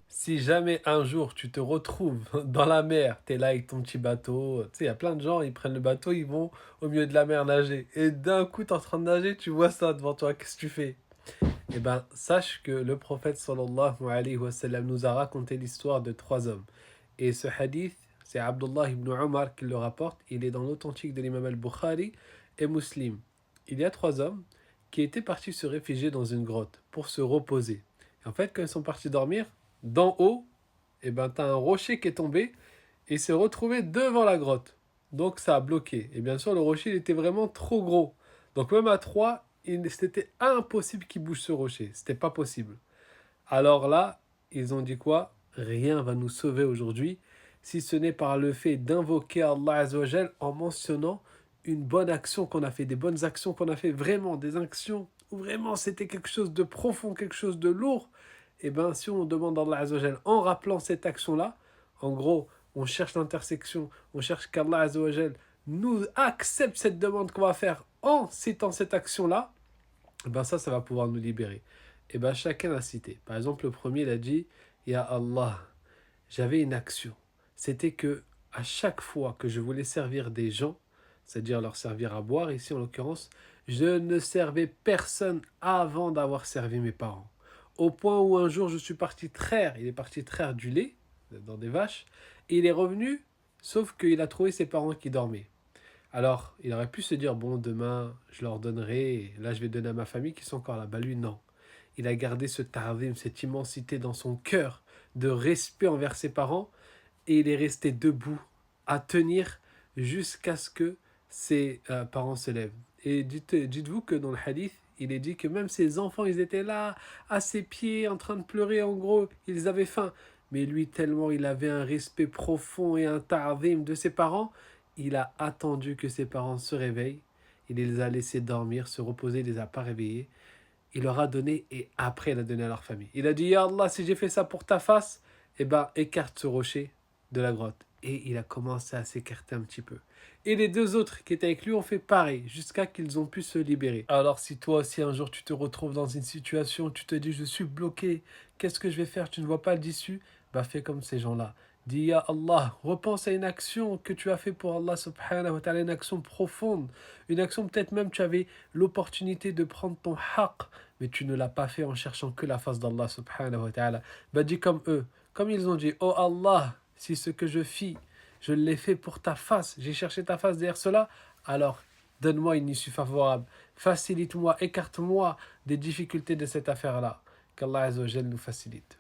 Si jamais un jour tu te retrouves dans la mer, tu es là avec ton petit bateau, tu sais, il y a plein de gens, ils prennent le bateau, ils vont au milieu de la mer nager. Et d'un coup, tu es en train de nager, tu vois ça devant toi, qu'est-ce que tu fais? Eh ben, sache que le prophète sallallahu alayhi wa sallam nous a raconté l'histoire de trois hommes. Et ce hadith, c'est Abdullah ibn Omar qui le rapporte, il est dans l'authentique de l'imam al-Bukhari et Muslim. Il y a trois hommes qui étaient partis se réfugier dans une grotte pour se reposer. Et en fait, quand ils sont partis dormir, d'en haut, eh ben, tu as un rocher qui est tombé et s'est retrouvé devant la grotte. Donc ça a bloqué. Et bien sûr, le rocher il était vraiment trop gros. Donc même à trois, c'était impossible qu'il bouge ce rocher. C'était pas possible. Alors là, ils ont dit quoi? Rien va nous sauver aujourd'hui, si ce n'est par le fait d'invoquer Allah Azzawajal en mentionnant une bonne action qu'on a fait, des bonnes actions qu'on a fait, vraiment des actions où vraiment c'était quelque chose de profond, quelque chose de lourd. Et bien si on demande à Allah Azzawajal en rappelant cette action-là, en gros, on cherche l'intersection, on cherche qu'Allah Azzawajal nous accepte cette demande qu'on va faire en citant cette action-là, ben ça va pouvoir nous libérer. Et ben chacun a cité. Par exemple, le premier, il a dit, Ya Allah, j'avais une action. C'était que à chaque fois que je voulais servir des gens, c'est-à-dire leur servir à boire, ici en l'occurrence, je ne servais personne avant d'avoir servi mes parents. Au point où un jour je suis parti traire, il est parti traire du lait dans des vaches, et il est revenu, sauf qu'il a trouvé ses parents qui dormaient. Alors, il aurait pu se dire, bon, demain, je leur donnerai, là, je vais donner à ma famille qui sont encore là. Bah lui, non. Il a gardé ce tardim, cette immensité dans son cœur de respect envers ses parents, et il est resté debout, à tenir, jusqu'à ce que ses parents se lèvent. Et dites-vous que dans le hadith, il est dit que même ses enfants, ils étaient là, à ses pieds, en train de pleurer, en gros, ils avaient faim. Mais lui, tellement il avait un respect profond et un ta'zim de ses parents, il a attendu que ses parents se réveillent, il les a laissés dormir, se reposer, il les a pas réveillés, il leur a donné et après il a donné à leur famille. Il a dit, Ya Allah, si j'ai fait ça pour ta face, eh ben écarte ce rocher de la grotte. Et il a commencé à s'écarter un petit peu. Et les deux autres qui étaient avec lui ont fait pareil, jusqu'à qu'ils ont pu se libérer. Alors si toi aussi un jour tu te retrouves dans une situation où tu te dis je suis bloqué, qu'est-ce que je vais faire, tu ne vois pas l'issue, bah fais comme ces gens-là. Dis Ya Allah, repense à une action que tu as fait pour Allah subhanahu wa ta'ala, une action profonde, une action peut-être même tu avais l'opportunité de prendre ton haqq, mais tu ne l'as pas fait en cherchant que la face d'Allah subhanahu wa ta'ala. Bah dis comme eux, comme ils ont dit, oh Allah, si ce que je fis, je l'ai fait pour ta face, j'ai cherché ta face derrière cela, alors donne-moi une issue favorable, facilite-moi, écarte-moi des difficultés de cette affaire-là. Qu'Allah Azza wa Jal nous facilite.